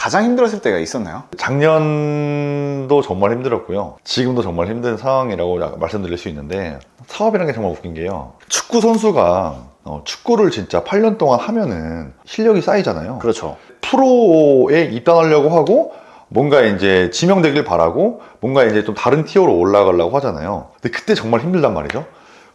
가장 힘들었을 때가 있었나요? 작년도 정말 힘들었고요. 지금도 정말 힘든 상황이라고 말씀드릴 수 있는데, 사업이라는 게 정말 웃긴 게요. 축구 선수가 축구를 진짜 8년 동안 하면은 실력이 쌓이잖아요. 그렇죠. 프로에 입단하려고 하고 뭔가 이제 지명되길 바라고 뭔가 이제 좀 다른 티어로 올라가려고 하잖아요. 근데 그때 정말 힘들단 말이죠.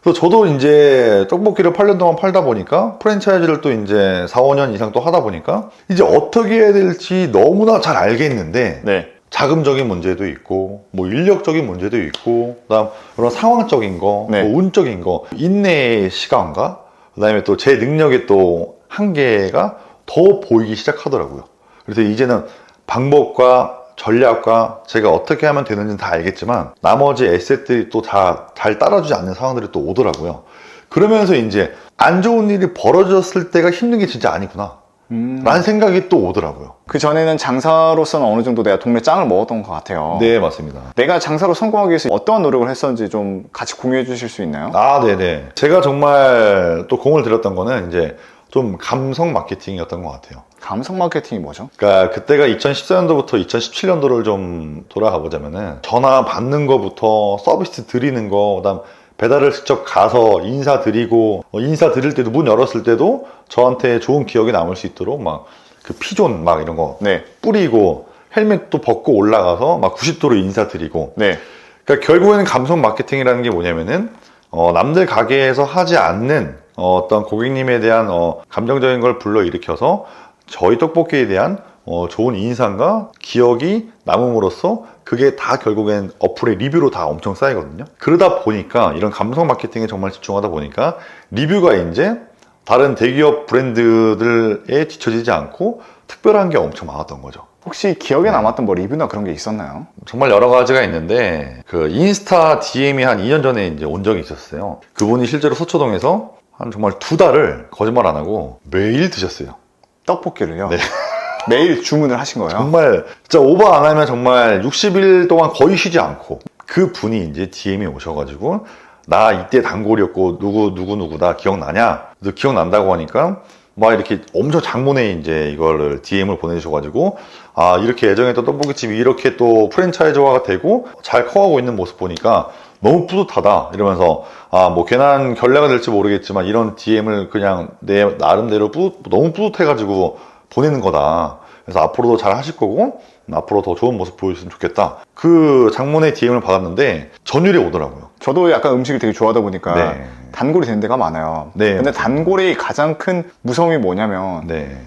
그래서 저도 이제 떡볶이를 8년 동안 팔다 보니까 프랜차이즈를 또 이제 4, 5년 이상 또 하다 보니까 이제 어떻게 해야 될지 너무나 잘 알겠는데, 네. 자금적인 문제도 있고 뭐 인력적인 문제도 있고 그다음 그런 상황적인 거, 네. 뭐 운적인 거, 인내의 시간과 그다음에 또 제 능력의 또 한계가 더 보이기 시작하더라고요. 그래서 이제는 방법과 전략과 제가 어떻게 하면 되는지는 다 알겠지만 나머지 에셋들이 또 다 잘 따라주지 않는 상황들이 또 오더라고요. 그러면서 이제 안 좋은 일이 벌어졌을 때가 힘든 게 진짜 아니구나 라는 생각이 또 오더라고요. 그 전에는 장사로서는 어느 정도 내가 동네 짱을 먹었던 것 같아요. 네, 맞습니다. 내가 장사로 성공하기 위해서 어떠한 노력을 했었는지 좀 같이 공유해 주실 수 있나요? 아, 네네. 제가 정말 또 공을 들였던 거는 이제 좀 감성 마케팅이었던 것 같아요. 감성 마케팅이 뭐죠? 그러니까 그때가 2014년도부터 2017년도를 좀 돌아가 보자면은 전화 받는 거부터 서비스 드리는 거, 그다음 배달을 직접 가서 인사 드리고, 인사 드릴 때도 문 열었을 때도 저한테 좋은 기억이 남을 수 있도록 막 그 피존 막 이런 거 네. 뿌리고 헬멧도 벗고 올라가서 막 90도로 인사 드리고. 네. 그러니까 결국에는 감성 마케팅이라는 게 뭐냐면은 남들 가게에서 하지 않는 어떤 고객님에 대한 감정적인 걸 불러일으켜서 저희 떡볶이에 대한 좋은 인상과 기억이 남음으로써 그게 다 결국엔 어플의 리뷰로 다 엄청 쌓이거든요. 그러다 보니까 이런 감성 마케팅에 정말 집중하다 보니까 리뷰가 이제 다른 대기업 브랜드들에 뒤처지지 않고 특별한 게 엄청 많았던 거죠. 혹시 기억에 남았던 뭐 리뷰나 그런 게 있었나요? 정말 여러 가지가 있는데 그 인스타 DM이 한 2년 전에 이제 온 적이 있었어요. 그분이 실제로 서초동에서 한 정말 2달을 거짓말 안 하고 매일 드셨어요. 떡볶이를요? 네. 매일 주문을 하신 거예요? 정말 진짜 오버 안 하면 정말 60일 동안 거의 쉬지 않고 그 분이 이제 DM이 오셔가지고 나 이때 단골이었고 누구다 기억나냐? 그래서 기억난다고 하니까 막 이렇게 엄청 장문에 이제 이거를 DM을 보내주셔가지고 아 이렇게 애정했던 떡볶이집이 이렇게 또 프랜차이즈화가 되고 잘 커가고 있는 모습 보니까 너무 뿌듯하다 이러면서 아 뭐 괜한 결례가 될지 모르겠지만 이런 DM을 그냥 내 나름대로 너무 뿌듯해가지고 보내는 거다. 그래서 앞으로도 잘 하실 거고 앞으로 더 좋은 모습 보여줬으면 좋겠다. 그 장문의 DM을 받았는데 전율이 오더라고요. 저도 약간 음식을 되게 좋아하다 보니까 네. 단골이 된 데가 많아요. 네, 근데 맞습니다. 단골이 가장 큰 무서움이 뭐냐면 네.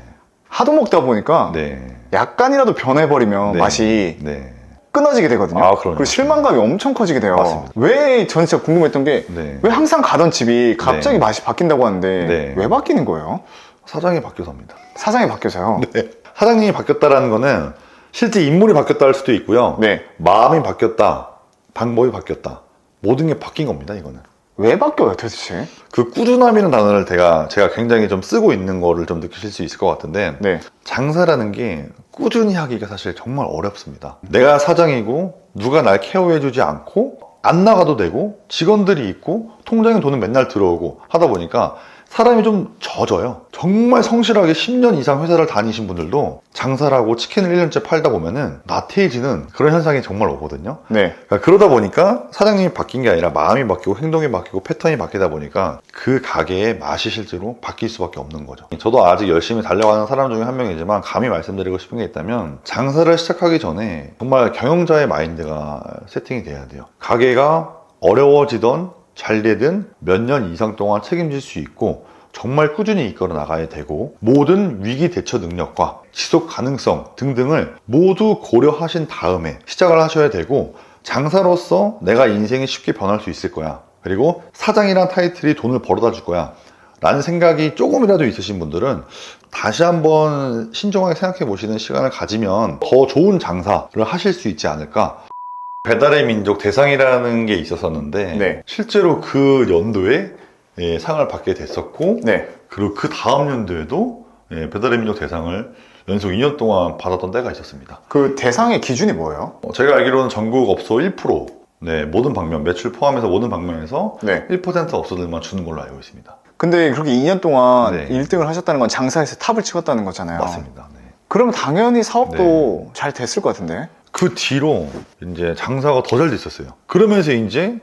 하도 먹다 보니까 네. 약간이라도 변해버리면 네. 맛이 네. 끊어지게 되거든요. 아, 그럼요. 그리고 실망감이 엄청 커지게 돼요. 맞습니다. 왜, 전 진짜 궁금했던 게, 네. 왜 항상 가던 집이 갑자기 네. 맛이 바뀐다고 하는데, 네. 왜 바뀌는 거예요? 사장이 바뀌어서입니다. 사장이 바뀌어서요? 네. 사장님이 바뀌었다라는 거는 실제 인물이 바뀌었다 할 수도 있고요. 네. 마음이 바뀌었다. 방법이 바뀌었다. 모든 게 바뀐 겁니다, 이거는. 왜 바뀌어요, 도대체? 그 꾸준함이라는 단어를 제가 굉장히 좀 쓰고 있는 거를 좀 느끼실 수 있을 것 같은데 네. 장사라는 게 꾸준히 하기가 사실 정말 어렵습니다. 내가 사장이고 누가 날 케어해주지 않고 안 나가도 되고 직원들이 있고 통장에 돈은 맨날 들어오고 하다 보니까 사람이 좀 젖어요. 정말 성실하게 10년 이상 회사를 다니신 분들도 장사를 하고 치킨을 1년째 팔다 보면은 나태해지는 그런 현상이 정말 오거든요. 네. 그러다 보니까 사장님이 바뀐 게 아니라 마음이 바뀌고 행동이 바뀌고 패턴이 바뀌다 보니까 그 가게의 맛이 실제로 바뀔 수밖에 없는 거죠. 저도 아직 열심히 달려가는 사람 중에 한 명이지만 감히 말씀드리고 싶은 게 있다면 장사를 시작하기 전에 정말 경영자의 마인드가 세팅이 돼야 돼요. 가게가 어려워지던 잘 되든 몇 년 이상 동안 책임질 수 있고 정말 꾸준히 이끌어 나가야 되고 모든 위기 대처 능력과 지속 가능성 등등을 모두 고려하신 다음에 시작을 하셔야 되고 장사로서 내가 인생이 쉽게 변할 수 있을 거야. 그리고 사장이란 타이틀이 돈을 벌어다 줄 거야. 라는 생각이 조금이라도 있으신 분들은 다시 한번 신중하게 생각해 보시는 시간을 가지면 더 좋은 장사를 하실 수 있지 않을까. 배달의 민족 대상이라는 게 있었었는데 네. 실제로 그 연도에 상을 받게 됐었고 네. 그리고 그 다음 연도에도 배달의 민족 대상을 연속 2년 동안 받았던 때가 있었습니다. 그 대상의 기준이 뭐예요? 제가 알기로는 전국 업소 1%, 모든 방면, 매출 포함해서 모든 방면에서 네. 1% 업소들만 주는 걸로 알고 있습니다. 근데 그렇게 2년 동안 네. 1등을 하셨다는 건 장사에서 탑을 찍었다는 거잖아요. 맞습니다. 네. 그러면 당연히 사업도 잘 됐을 것 같은데. 그 뒤로 이제 장사가 더 잘 됐었어요. 그러면서 이제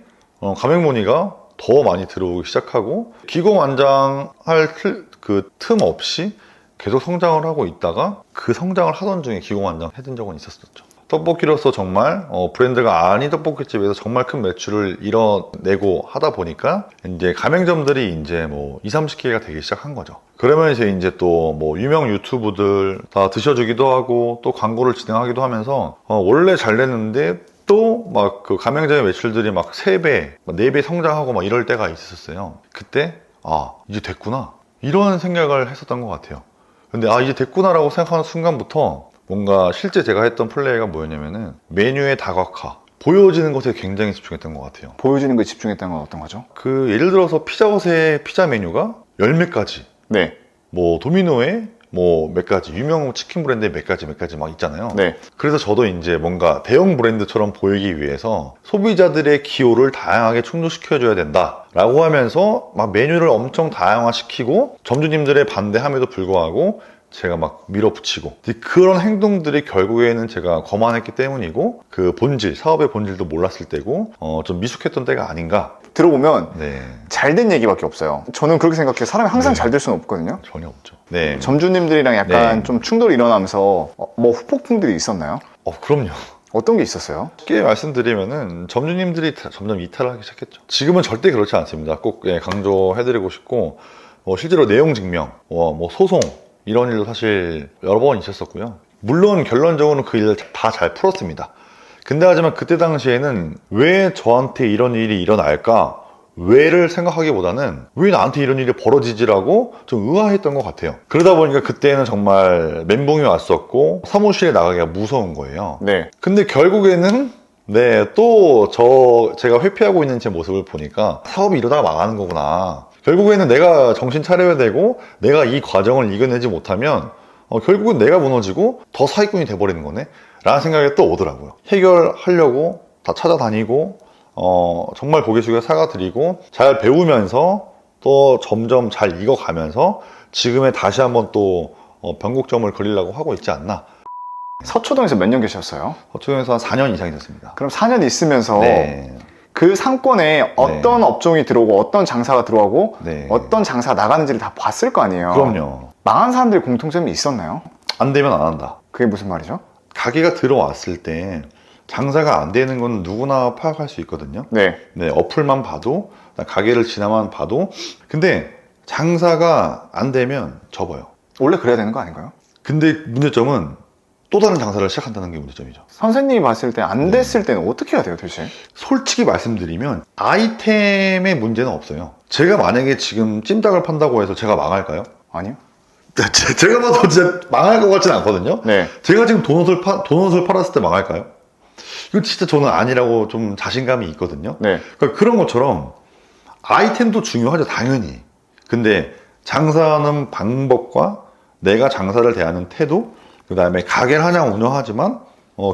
가맹문의가 더 많이 들어오기 시작하고 기공안장할 그 틈 없이 계속 성장을 하고 있다가 그 성장을 하던 중에 기공안장 해둔 적은 있었었죠. 떡볶이로서 정말 브랜드가 아닌 떡볶이집에서 정말 큰 매출을 이뤄내고 하다 보니까 이제 가맹점들이 이제 뭐 20, 30개가 되기 시작한 거죠. 그러면서 이제 또 뭐 유명 유튜브들 다 드셔주기도 하고 또 광고를 진행하기도 하면서 원래 잘 됐는데 또 막 그 가맹점의 매출들이 막 3배, 4배 성장하고 막 이럴 때가 있었어요. 그때 이제 됐구나 이런 생각을 했었던 것 같아요. 근데 이제 됐구나라고 생각하는 순간부터 뭔가 실제 제가 했던 플레이가 뭐였냐면은 메뉴의 다각화, 보여지는 것에 굉장히 집중했던 것 같아요. 보여지는 거에 집중했다는 건 어떤 거죠? 그 예를 들어서 피자헛의 피자 메뉴가 열 몇 가지, 네. 뭐 도미노의 뭐 몇 가지, 유명 치킨 브랜드의 몇 가지 막 있잖아요. 네. 그래서 저도 이제 뭔가 대형 브랜드처럼 보이기 위해서 소비자들의 기호를 다양하게 충족시켜줘야 된다라고 하면서 막 메뉴를 엄청 다양화시키고 점주님들의 반대함에도 불구하고 제가 막 밀어붙이고 그런 행동들이 결국에는 제가 거만했기 때문이고 그 본질, 사업의 본질도 몰랐을 때고 좀 미숙했던 때가 아닌가. 들어보면 네, 잘 된 얘기밖에 없어요. 저는 그렇게 생각해요. 사람이 항상 네. 잘 될 수는 없거든요. 전혀 없죠. 네, 점주님들이랑 약간 네. 좀 충돌이 일어나면서 뭐 후폭풍들이 있었나요? 그럼요. 어떤 게 있었어요? 쉽게 말씀드리면은 점주님들이 점점 이탈을 하기 시작했죠. 지금은 절대 그렇지 않습니다. 꼭 강조해드리고 싶고 실제로 내용 증명, 뭐 소송 이런 일도 사실 여러 번 있었었고요. 물론 결론적으로는 그 일을 다 잘 풀었습니다. 근데 하지만 그때 당시에는 왜 저한테 이런 일이 일어날까? 왜를 생각하기보다는 왜 나한테 이런 일이 벌어지지라고 좀 의아했던 것 같아요. 그러다 보니까 그때는 정말 멘붕이 왔었고 사무실에 나가기가 무서운 거예요. 네. 근데 결국에는 또 제가 회피하고 있는 제 모습을 보니까 사업이 이러다가 망하는 거구나. 결국에는 내가 정신 차려야 되고 내가 이 과정을 이겨내지 못하면 결국은 내가 무너지고 더 사기꾼이 돼버리는 거네 라는 생각이 또 오더라고요. 해결하려고 다 찾아다니고 정말 고개 숙여 사과드리고 잘 배우면서 또 점점 잘 익어가면서 지금에 다시 한번 또 변곡점을 그리려고 하고 있지 않나. 서초동에서 몇 년 계셨어요? 서초동에서 한 4년 이상이 됐습니다. 그럼 4년 있으면서 네. 그 상권에 어떤 업종이 들어오고 어떤 장사가 들어가고 네. 어떤 장사가 나가는지를 다 봤을 거 아니에요. 그럼요. 망한 사람들의 공통점이 있었나요? 안 되면 안 한다. 그게 무슨 말이죠? 가게가 들어왔을 때 장사가 안 되는 건 누구나 파악할 수 있거든요. 네. 네, 어플만 봐도, 가게를 지나만 봐도. 근데 장사가 안 되면 접어요. 원래 그래야 되는 거 아닌가요? 근데 문제점은 또 다른 장사를 시작한다는 게 문제점이죠. 선생님이 봤을 때 안 됐을 때는 어떻게 해야 돼요, 도대체? 솔직히 말씀드리면 아이템의 문제는 없어요. 제가 만약에 지금 찜닭을 판다고 해서 제가 망할까요? 아니요. 제가 봐도 진짜 망할 것 같지는 않거든요. 네. 제가 지금 도넛을 팔았을 때 망할까요? 이거 진짜 저는 아니라고 좀 자신감이 있거든요. 네. 그러니까 그런 것처럼 아이템도 중요하죠, 당연히. 근데 장사하는 방법과 내가 장사를 대하는 태도, 그 다음에 가게를 하나 운영하지만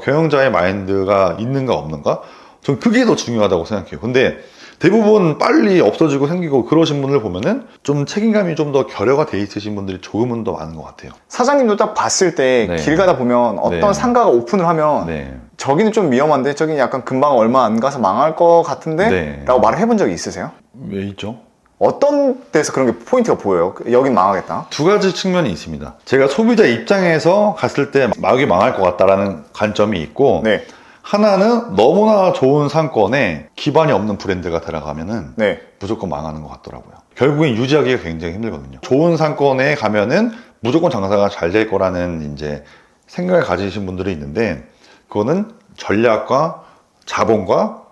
경영자의 마인드가 있는가 없는가? 전 그게 더 중요하다고 생각해요. 근데 대부분 빨리 없어지고 생기고 그러신 분들 보면은 좀 책임감이 좀 더 결여가 돼 있으신 분들이 조금은 더 많은 것 같아요. 사장님도 딱 봤을 때 네. 길 가다 보면 어떤 네. 상가가 오픈을 하면 네. 저기는 좀 위험한데 저기는 약간 금방 얼마 안 가서 망할 것 같은데? 네. 라고 말을 해본 적이 있으세요? 왜 있죠? 어떤 데서 그런 게 포인트가 보여요? 여긴 망하겠다. 두 가지 측면이 있습니다. 제가 소비자 입장에서 갔을 때 여기 망할 것 같다라는 관점이 있고, 네. 하나는 너무나 좋은 상권에 기반이 없는 브랜드가 들어가면은 네. 무조건 망하는 것 같더라고요. 결국엔 유지하기가 굉장히 힘들거든요. 좋은 상권에 가면은 무조건 장사가 잘 될 거라는 이제 생각을 가지신 분들이 있는데, 그거는 전략과 자본과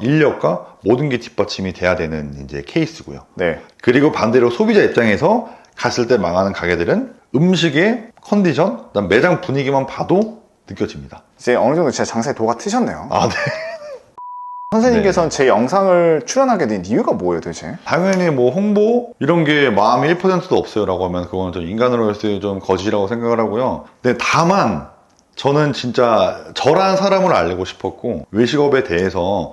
인력과 모든 게 뒷받침이 돼야 되는 이제 케이스고요. 네. 그리고 반대로 소비자 입장에서 갔을 때 망하는 가게들은 음식의 컨디션, 그다음 매장 분위기만 봐도 느껴집니다. 이제 어느 정도 진짜 장사에 도가 트셨네요. 아, 네. 선생님께서는 제 영상을 출연하게 된 이유가 뭐예요, 도대체? 당연히 뭐 홍보 이런 게 마음이 1%도 없어요라고 하면 그건 좀 인간으로서의 좀 거짓이라고 생각을 하고요. 근데 다만 저는 진짜 저란 사람을 알리고 싶었고, 외식업에 대해서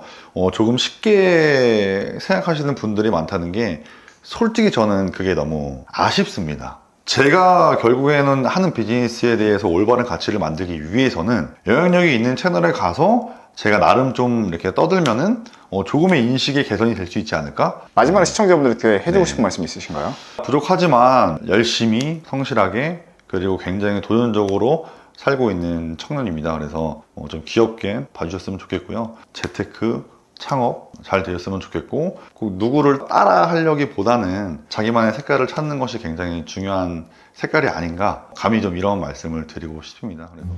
조금 쉽게 생각하시는 분들이 많다는 게 솔직히 저는 그게 너무 아쉽습니다. 제가 결국에는 하는 비즈니스에 대해서 올바른 가치를 만들기 위해서는 영향력이 있는 채널에 가서 제가 나름 좀 이렇게 떠들면은 조금의 인식의 개선이 될 수 있지 않을까? 마지막으로 시청자분들께 해주고 네. 싶은 말씀 있으신가요? 부족하지만 열심히 성실하게 그리고 굉장히 도전적으로 살고 있는 청년입니다. 그래서 좀 귀엽게 봐주셨으면 좋겠고요. 재테크, 창업 잘 되셨으면 좋겠고 꼭 누구를 따라 하려기보다는 자기만의 색깔을 찾는 것이 굉장히 중요한 색깔이 아닌가 감히 좀 이런 말씀을 드리고 싶습니다. 그래서